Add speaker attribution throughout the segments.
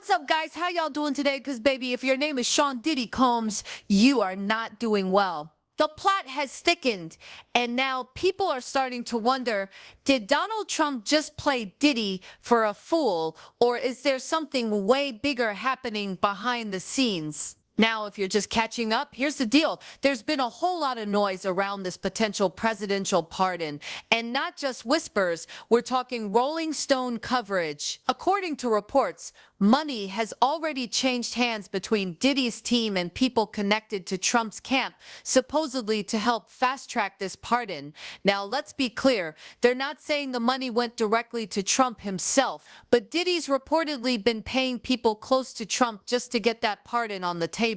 Speaker 1: What's up, guys? How y'all doing today? Because, baby, if your name is Sean Diddy Combs, you are not doing well. The plot has thickened, and now people are starting to wonder, did Donald Trump just play Diddy for a fool, or is there something way bigger happening behind the scenes? Now, if you're just catching up, here's the deal. There's been a whole lot of noise around this potential presidential pardon, and not just whispers. We're talking Rolling Stone coverage. According to reports, money has already changed hands between Diddy's team and people connected to Trump's camp, supposedly to help fast-track this pardon. Now, let's be clear. They're not saying the money went directly to Trump himself, but Diddy's reportedly been paying people close to Trump just to get that pardon on the table.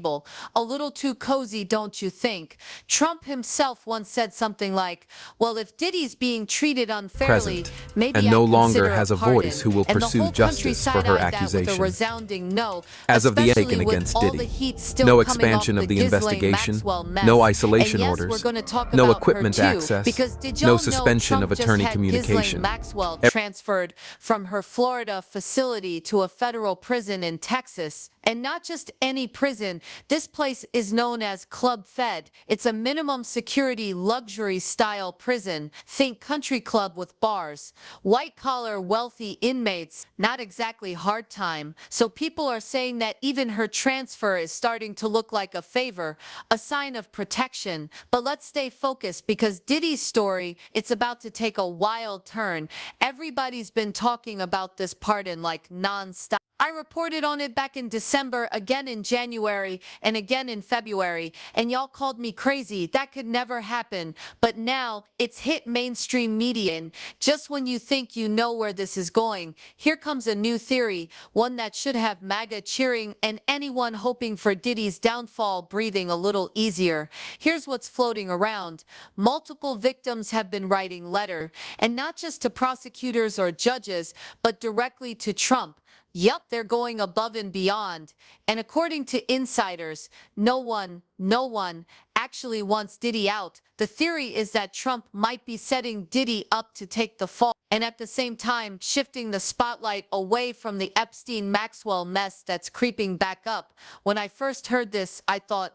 Speaker 1: A little too cozy, don't you think? Trump himself once said something like, well, if Diddy's being treated unfairly,
Speaker 2: Present,
Speaker 1: maybe
Speaker 2: and
Speaker 1: I'd
Speaker 2: no longer
Speaker 1: consider
Speaker 2: has a
Speaker 1: pardon.
Speaker 2: voice who will
Speaker 1: And the
Speaker 2: pursue
Speaker 1: whole
Speaker 2: justice
Speaker 1: country
Speaker 2: for her
Speaker 1: side-eyed that with
Speaker 2: accusation.
Speaker 1: a resounding no,
Speaker 2: As of the
Speaker 1: especially
Speaker 2: taken
Speaker 1: with
Speaker 2: against
Speaker 1: all
Speaker 2: Diddy,
Speaker 1: the heat still
Speaker 2: no
Speaker 1: coming
Speaker 2: expansion
Speaker 1: off
Speaker 2: of the
Speaker 1: Ghislaine
Speaker 2: investigation,
Speaker 1: Maxwell mess.
Speaker 2: no isolation
Speaker 1: And yes,
Speaker 2: orders,
Speaker 1: we're going to talk
Speaker 2: no
Speaker 1: about
Speaker 2: equipment
Speaker 1: her too,
Speaker 2: access,
Speaker 1: because did
Speaker 2: no
Speaker 1: y'all know
Speaker 2: suspension
Speaker 1: Trump
Speaker 2: of
Speaker 1: just
Speaker 2: attorney
Speaker 1: had
Speaker 2: communication.
Speaker 1: Ghislaine Maxwell transferred from her Florida facility to a federal prison in Texas? And not just any prison. This place is known as Club Fed. It's a minimum security luxury style prison. Think country club with bars. White collar wealthy inmates, not exactly hard time. So people are saying that even her transfer is starting to look like a favor, a sign of protection. But let's stay focused because Diddy's story, it's about to take a wild turn. Everybody's been talking about this pardon like non-stop. I reported on it back in December, again in January, and again in February, and y'all called me crazy. That could never happen. But now it's hit mainstream media, and just when you think you know where this is going, here comes a new theory, one that should have MAGA cheering and anyone hoping for Diddy's downfall breathing a little easier. Here's what's floating around. Multiple victims have been writing letters, and not just to prosecutors or judges, but directly to Trump. Yup, they're going above and beyond. And according to insiders, no one actually wants Diddy out. The theory is that Trump might be setting Diddy up to take the fall, and at the same time shifting the spotlight away from the Epstein-Maxwell mess that's creeping back up. When I first heard this, I thought,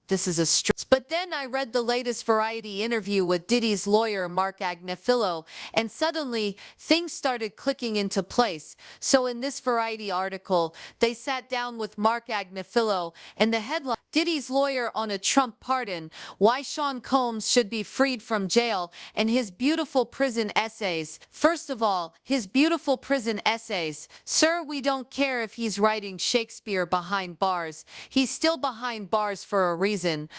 Speaker 1: this is a stretch. But then I read the latest Variety interview with Diddy's lawyer, Mark Agnifilo, and suddenly things started clicking into place. So in this Variety article, they sat down with Mark Agnifilo, and the headline, Diddy's lawyer on a Trump pardon, why Sean Combs should be freed from jail, and his beautiful prison essays. First of all, his beautiful prison essays. Sir, we don't care if he's writing Shakespeare behind bars. He's still behind bars for a reason.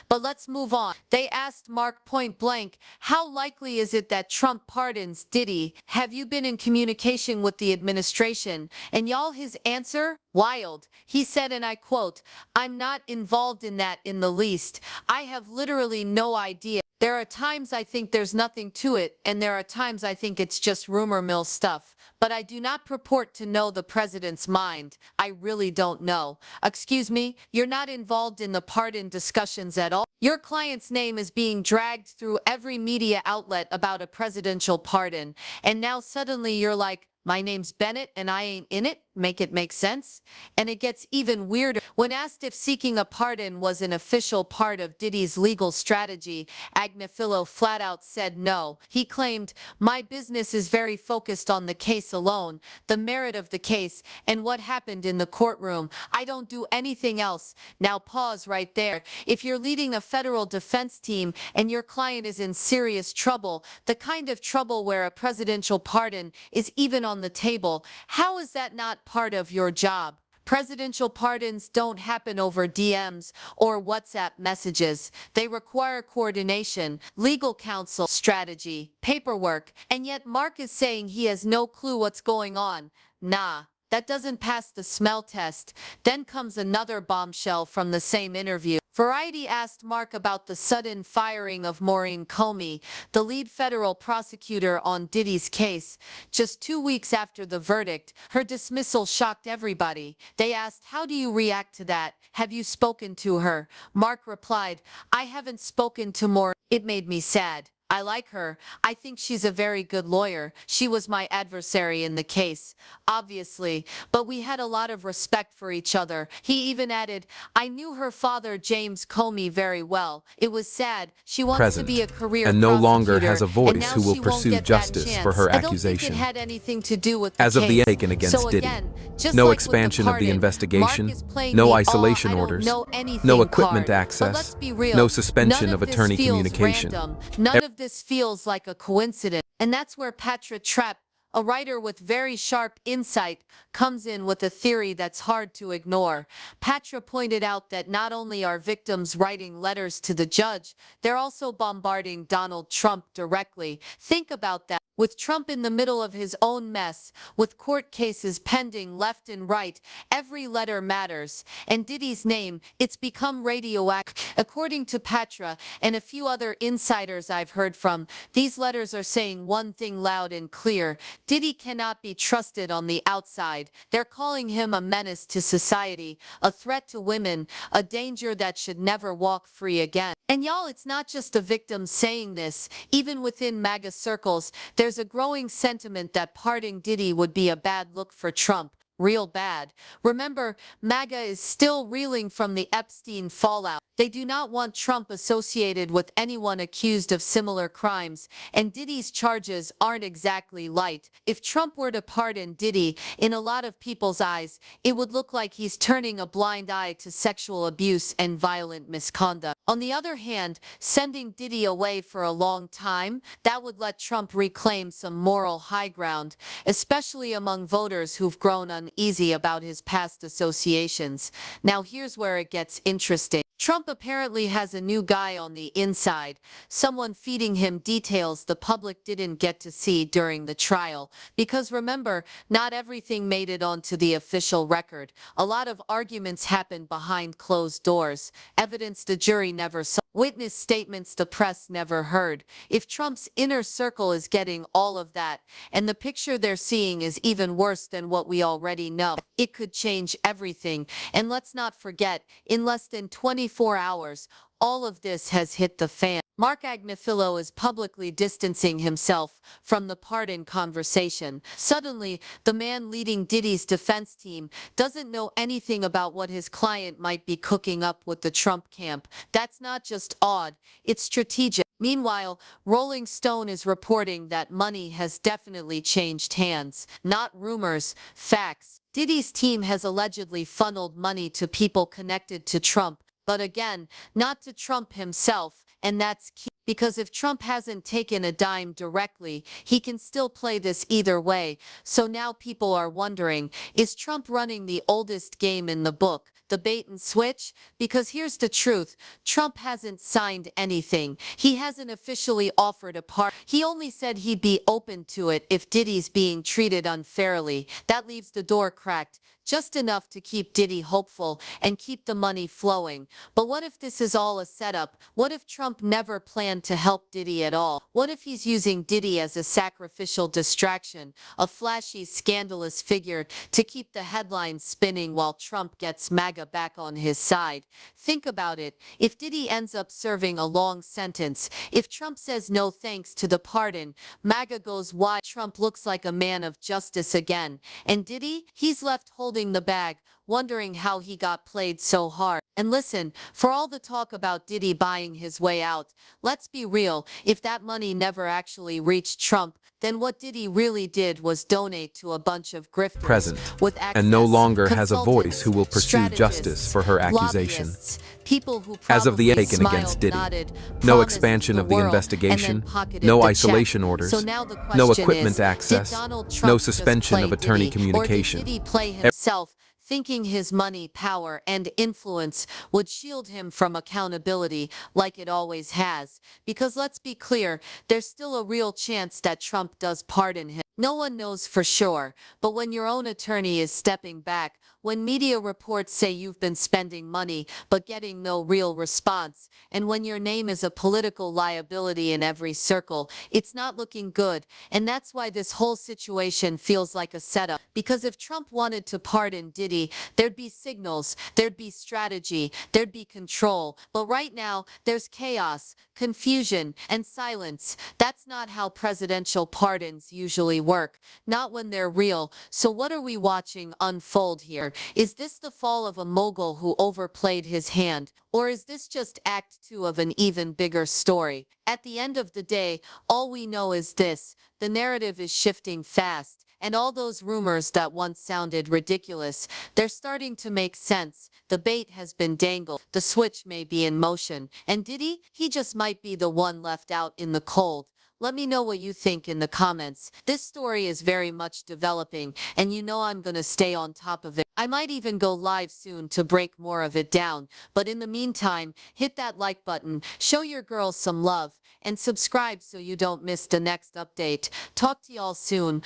Speaker 1: But let's move on. They asked Mark point blank, how likely is it that Trump pardons Diddy? Have you been in communication with the administration? And y'all, his answer? Wild. He said, and I quote, I'm not involved in that in the least. I have literally no idea. There are times I think there's nothing to it, and there are times I think it's just rumor mill stuff. But I do not purport to know the president's mind. I really don't know. Excuse me, you're not involved in the pardon discussions at all? Your client's name is being dragged through every media outlet about a presidential pardon, and now suddenly you're like, my name's Bennett and I ain't in it? Make it make sense? And it gets even weirder. When asked if seeking a pardon was an official part of Diddy's legal strategy, Agnifilo flat out said no. He claimed, my business is very focused on the case alone, the merit of the case, and what happened in the courtroom. I don't do anything else. Now pause right there. If you're leading a federal defense team and your client is in serious trouble, the kind of trouble where a presidential pardon is even on the table, how is that not part of your job? Presidential pardons don't happen over DMs or WhatsApp messages. They require coordination, legal counsel, strategy, paperwork, and yet Mark is saying he has no clue what's going on. Nah. That doesn't pass the smell test. Then comes another bombshell from the same interview. Variety asked Mark about the sudden firing of Maureen Comey, the lead federal prosecutor on Diddy's case. Just 2 weeks after the verdict, her dismissal shocked everybody. They asked, how do you react to that? Have you spoken to her? Mark replied, I haven't spoken to Maureen. It made me sad. I like her. I think she's a very good lawyer. She was my adversary in the case, obviously, but we had a lot of respect for each other. He even added, I knew her father, James Comey, very well. It was sad. She wants to be
Speaker 2: Present,
Speaker 1: a career
Speaker 2: and no longer
Speaker 1: prosecutor,
Speaker 2: has a
Speaker 1: and
Speaker 2: voice
Speaker 1: now
Speaker 2: who will
Speaker 1: she won't
Speaker 2: pursue
Speaker 1: get that
Speaker 2: justice for
Speaker 1: chance.
Speaker 2: her
Speaker 1: I don't think it
Speaker 2: accusation.
Speaker 1: had anything to do with the
Speaker 2: As of the
Speaker 1: case.
Speaker 2: taken against
Speaker 1: So
Speaker 2: Diddy.
Speaker 1: again, just
Speaker 2: No
Speaker 1: like with the
Speaker 2: expansion of the
Speaker 1: pardon,
Speaker 2: investigation,
Speaker 1: Mark is playing
Speaker 2: no
Speaker 1: the
Speaker 2: isolation
Speaker 1: I don't
Speaker 2: orders,
Speaker 1: know anything
Speaker 2: no equipment
Speaker 1: card. But
Speaker 2: access,
Speaker 1: let's be real.
Speaker 2: no
Speaker 1: None
Speaker 2: suspension
Speaker 1: of
Speaker 2: of
Speaker 1: this
Speaker 2: attorney
Speaker 1: feels
Speaker 2: communication.
Speaker 1: random. None of this feels like a coincidence. And that's where Patra Trapp, a writer with very sharp insight, comes in with a theory that's hard to ignore. Patra pointed out that not only are victims writing letters to the judge, they're also bombarding Donald Trump directly. Think about that. With Trump in the middle of his own mess, with court cases pending left and right, every letter matters. And Diddy's name, it's become radioactive. According to Patra and a few other insiders I've heard from, these letters are saying one thing loud and clear. Diddy cannot be trusted on the outside. They're calling him a menace to society, a threat to women, a danger that should never walk free again. And y'all, it's not just the victims saying this. Even within MAGA circles, there's a growing sentiment that pardoning Diddy would be a bad look for Trump. Real bad. Remember, MAGA is still reeling from the Epstein fallout. They do not want Trump associated with anyone accused of similar crimes, and Diddy's charges aren't exactly light. If Trump were to pardon Diddy, in a lot of people's eyes, it would look like he's turning a blind eye to sexual abuse and violent misconduct. On the other hand, sending Diddy away for a long time, that would let Trump reclaim some moral high ground, especially among voters who've grown uneasy about his past associations. Now here's where it gets interesting. Trump apparently has a new guy on the inside, someone feeding him details the public didn't get to see during the trial. Because remember, not everything made it onto the official record. A lot of arguments happened behind closed doors, evidence the jury never saw, witness statements the press never heard. If Trump's inner circle is getting all of that, and the picture they're seeing is even worse than what we already know, it could change everything. And let's not forget, in less than 24 hours, all of this has hit the fan. Mark Agnifilo is publicly distancing himself from the pardon conversation. Suddenly, the man leading Diddy's defense team doesn't know anything about what his client might be cooking up with the Trump camp. That's not just odd, it's strategic. Meanwhile, Rolling Stone is reporting that money has definitely changed hands. Not rumors, facts. Diddy's team has allegedly funneled money to people connected to Trump, but again, not to Trump himself, and that's key. Because if Trump hasn't taken a dime directly, he can still play this either way. So now people are wondering, is Trump running the oldest game in the book, the bait and switch? Because here's the truth, Trump hasn't signed anything. He hasn't officially offered a pardon. He only said he'd be open to it if Diddy's being treated unfairly. That leaves the door cracked, just enough to keep Diddy hopeful and keep the money flowing. But what if this is all a setup? What if Trump never planned to help Diddy at all? What if he's using Diddy as a sacrificial distraction, a flashy, scandalous figure to keep the headlines spinning while Trump gets MAGA back on his side? Think about it. If Diddy ends up serving a long sentence, if Trump says no thanks to the pardon, MAGA goes wide. Trump looks like a man of justice again. And Diddy, he's left holding the bag, wondering how he got played so hard. And listen, for all the talk about Diddy buying his way out, let's be real, if that money never actually reached Trump, then what Diddy really did was donate to a bunch of grifters
Speaker 2: Present,
Speaker 1: with access,
Speaker 2: and no longer has a voice who will pursue
Speaker 1: strategists,
Speaker 2: justice for her accusation.
Speaker 1: lobbyists, people who
Speaker 2: As of the
Speaker 1: probably
Speaker 2: taken
Speaker 1: smiled,
Speaker 2: against Diddy,
Speaker 1: nodded,
Speaker 2: no
Speaker 1: promised
Speaker 2: expansion of the
Speaker 1: world,
Speaker 2: investigation,
Speaker 1: and then pocketed
Speaker 2: no
Speaker 1: the
Speaker 2: isolation
Speaker 1: check.
Speaker 2: orders,
Speaker 1: So now the
Speaker 2: no
Speaker 1: question
Speaker 2: equipment
Speaker 1: is,
Speaker 2: access,
Speaker 1: did Donald
Speaker 2: no
Speaker 1: Trump just
Speaker 2: suspension
Speaker 1: play
Speaker 2: of attorney
Speaker 1: Diddy,
Speaker 2: communication.
Speaker 1: Or did Diddy play himself, thinking his money, power, and influence would shield him from accountability like it always has? Because let's be clear, there's still a real chance that Trump does pardon him. No one knows for sure, but when your own attorney is stepping back, when media reports say you've been spending money but getting no real response, and when your name is a political liability in every circle, it's not looking good. And that's why this whole situation feels like a setup. Because if Trump wanted to pardon Diddy, there'd be signals, there'd be strategy, there'd be control. But right now, there's chaos, confusion, and silence. That's not how presidential pardons usually work, not when they're real. So what are we watching unfold here? Is this the fall of a mogul who overplayed his hand? Or is this just act two of an even bigger story? At the end of the day, all we know is this: the narrative is shifting fast. And all those rumors that once sounded ridiculous, they're starting to make sense. The bait has been dangled, the switch may be in motion. And Diddy, he just might be the one left out in the cold. Let me know what you think in the comments. This story is very much developing, and you know I'm gonna stay on top of it. I might even go live soon to break more of it down. But in the meantime, hit that like button, show your girls some love, and subscribe so you don't miss the next update. Talk to y'all soon.